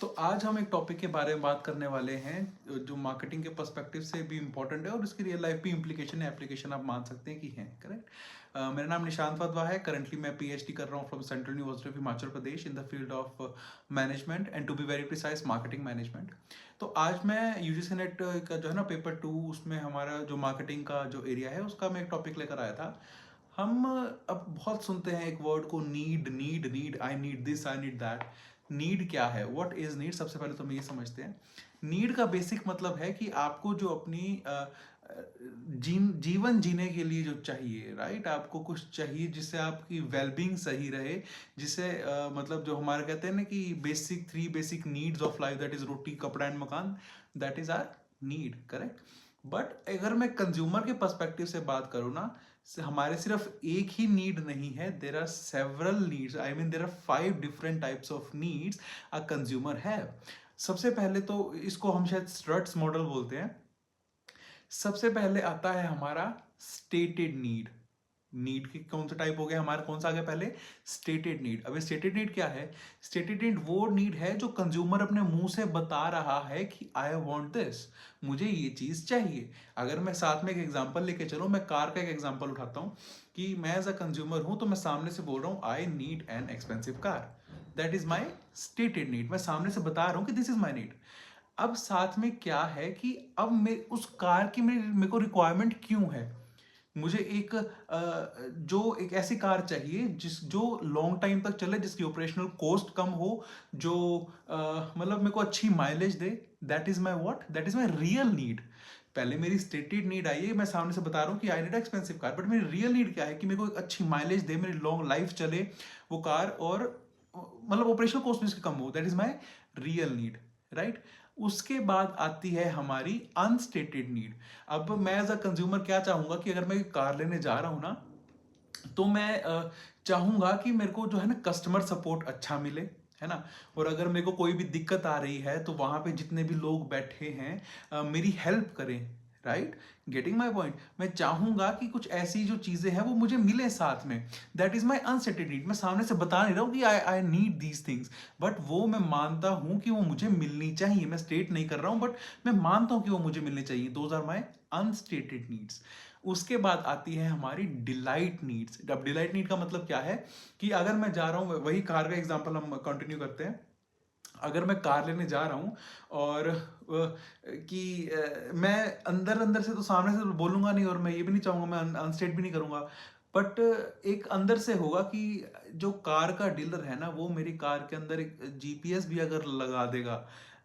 तो आज हम एक टॉपिक के बारे में बात करने वाले हैं जो मार्केटिंग के पर्सपेक्टिव से भी इम्पोर्टेंट है और इसकी रियल लाइफ भी इम्प्लीकेशन है, एप्लीकेशन आप मान सकते हैं कि हैं। करेक्ट। मेरा नाम निशांत वधवा है। करंटली मैं पीएचडी कर रहा हूँ from central university of Himachal Pradesh in the field of management and to be very precise marketing management. तो आज मैं यूजीसी नेट का जो है ना पेपर 2, उसमें हमारा जो मार्केटिंग का जो एरिया है उसका मैं एक टॉपिक लेकर आया था। हम अब बहुत सुनते हैं एक वर्ड को, need need need, I need this, I need that. Need क्या है, व्हाट इज नीड? सबसे पहले तो हम ये समझते हैं। नीड का बेसिक मतलब है कि आपको जो अपनी जीवन जीने के लिए जो चाहिए, राइट। आपको कुछ चाहिए जिससे आपकी वेलबींग सही रहे, जिससे मतलब जो हमारे कहते हैं ना कि three basic needs of life, that is roti kapda and makaan, that is our need. Correct. But अगर मैं कंज्यूमर के पर्सपेक्टिव से बात करूँ ना, हमारे सिर्फ एक ही नीड नहीं है, there are several needs. I mean there are 5 different types of needs a consumer है। सबसे पहले तो इसको हम शायद स्ट्रट्स मॉडल बोलते हैं। सबसे पहले आता है हमारा स्टेटेड नीड। नीड के कौन सा टाइप हो गया हमारा, कौन सा आ गया पहले? Stated need. अब स्टेटेड नीड क्या है? स्टेटेड नीड वो नीड है जो कंज्यूमर अपने मुंह से बता रहा है कि आई वांट दिस, मुझे ये चीज चाहिए। अगर मैं साथ में एक एग्जांपल लेके चलूं, मैं कार का एक एग्जांपल उठाता हूं कि मैं एज अ कंज्यूमर हूं, तो मैं सामने से बोल रहा हूं I need an expensive car. That is my stated need. मैं सामने से बता रहा हूं कि दिस इज माई नीड। अब साथ में क्या है कि अब मैं उस कार की मेरे को रिक्वायरमेंट क्यों है? मुझे जो एक ऐसी कार चाहिए जो लॉन्ग टाइम तक चले, जिसकी ऑपरेशनल कॉस्ट कम हो, जो मतलब मेरे को अच्छी mileage they. That is my what, that is my real need. पहले मेरी स्टेटेड नीड आई है, मैं सामने से बता रहा हूँ कि I need expensive car, but मेरी रियल नीड क्या है कि मेरे को एक अच्छी माइलेज दे, मेरी लॉन्ग लाइफ चले वो कार, और मतलब ऑपरेशनल कॉस्ट भी उसकी कम हो। That is my real need, right. उसके बाद आती है हमारी अनस्टेटेड नीड। अब मैं एज अ कंज्यूमर क्या चाहूंगा कि अगर मैं कार लेने जा रहा हूं ना, तो मैं चाहूंगा कि मेरे को जो है ना कस्टमर सपोर्ट अच्छा मिले, है ना। और अगर मेरे को कोई भी दिक्कत आ रही है तो वहां पे जितने भी लोग बैठे हैं मेरी हेल्प करें, राइट। Getting my point. मैं चाहूंगा कि कुछ ऐसी जो चीजें हैं वो मुझे मिले साथ में। That is my unstated need. मैं सामने से बता नहीं रहा हूँ कि I I need these things, but वो मैं मानता हूं कि वो मुझे मिलनी चाहिए। मैं स्टेट नहीं कर रहा हूं, बट मैं मानता हूं कि वो मुझे मिलनी चाहिए। Those are my unstated needs. उसके बाद आती है हमारी डिलाइट नीड्स। अब डिलाइट नीड का मतलब क्या है कि अगर मैं जा रहा हूं, वही कार का एग्जांपल हम कंटिन्यू करते हैं। अगर मैं कार लेने जा रहा हूं और मैं अंदर अंदर से तो सामने से बोलूंगा नहीं, और मैं ये भी नहीं चाहूंगा, मैं अनस्टेट भी नहीं करूंगा, बट एक अंदर से होगा कि जो कार का डीलर है ना, वो मेरी कार के अंदर एक जीपीएस भी अगर लगा देगा,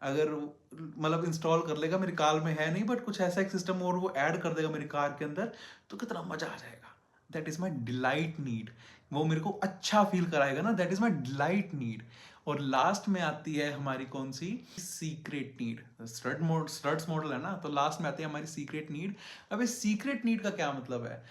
अगर मतलब इंस्टॉल कर लेगा, मेरी कार में है नहीं बट कुछ ऐसा एक सिस्टम और वो ऐड कर देगा मेरी कार के अंदर, तो कितना मजा आ जाएगा। That is my delight need. वो मेरे को अच्छा फील कराएगा ना, that is my delight need. और लास्ट में आती है हमारी कौन सी? Secret need. स्ट्रट्स मॉडल है ना, तो लास्ट में आती है हमारी सीक्रेट नीड। अब इस सीक्रेट नीड का क्या मतलब है?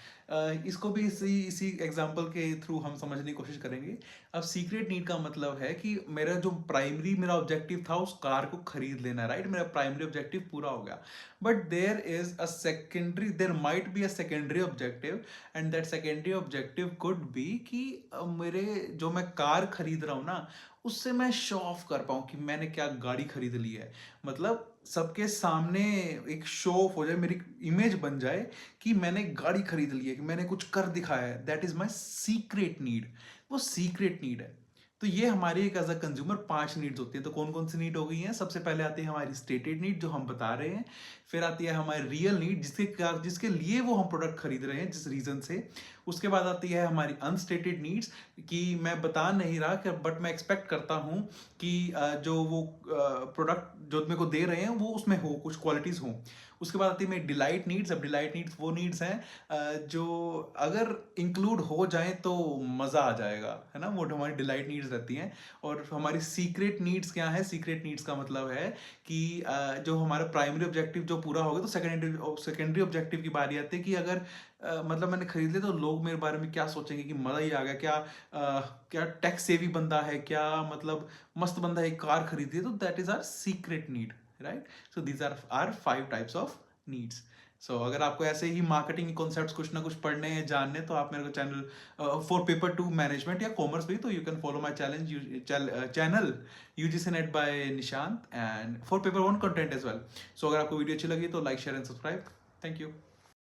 इसको भी इसी इसी एग्जांपल के थ्रू हम समझने की कोशिश करेंगे। अब सीक्रेट नीड का मतलब है कि मेरा ऑब्जेक्टिव था उस कार को खरीद लेना, राइट। मेरा प्राइमरी ऑब्जेक्टिव पूरा हो गया, but there might be a secondary objective, and that secondary objective could be कि मेरे जो मैं कार खरीद रहा हूँ ना, उससे मैं शो ऑफ कर पाऊँ कि मैंने क्या गाड़ी खरीद ली है। मतलब सबके सामने एक शो ऑफ हो जाए, मेरी इमेज बन जाए कि मैंने गाड़ी खरीद ली है, कि मैंने कुछ कर दिखाया है। That is my secret need. वो सीक्रेट नीड है। तो ये हमारी एक एज अ कंज्यूमर 5 नीड्स होती है। तो कौन कौन सी नीड हो गई हैं? सबसे पहले आती है हमारी स्टेटेड नीड जो हम बता रहे हैं। फिर आती है हमारी रियल नीड, जिसके लिए वो हम प्रोडक्ट खरीद रहे हैं, जिस रीजन से। उसके बाद आती है हमारी अनस्टेटेड नीड्स, कि मैं बता नहीं रहा बट मैं एक्सपेक्ट करता हूं कि जो वो प्रोडक्ट जो मेरे को दे रहे हैं वो उसमें हो, कुछ क्वालिटीज हो। उसके बाद आती है मेरी डिलाइट नीड्स। अब डिलाइट नीड्स वो नीड्स हैं जो अगर इंक्लूड हो जाए तो मजा आ जाएगा, है ना। वो हमारी डिलाइट नीड्स रहती हैं। और हमारी सीक्रेट नीड्स क्या है? सीक्रेट नीड्स का मतलब है कि जो हमारा प्राइमरी ऑब्जेक्टिव जो पूरा हो गया, तो सेकेंडरी ऑब्जेक्टिव की बारी आती है कि अगर मतलब मैंने खरीद लिया तो लोग मेरे बारे में क्या सोचेंगे कि मजा ही आ गया, क्या टैक्स सेवी बंदा है, क्या मतलब मस्त बंदा है, कार खरीदी है। तो that is our secret need, right. So these are 5 types of needs. So अगर आपको ऐसे ही मार्केटिंग कॉन्सेप्ट्स कुछ ना कुछ पढ़ने हैं, जानने, तो आप मेरे को channel for paper two management या कॉमर्स भी, तो you can follow my channel UGC NET by Nishant, and for paper one content as well. So अगर आपको वीडियो अच्छी लगी तो like share and subscribe. Thank you.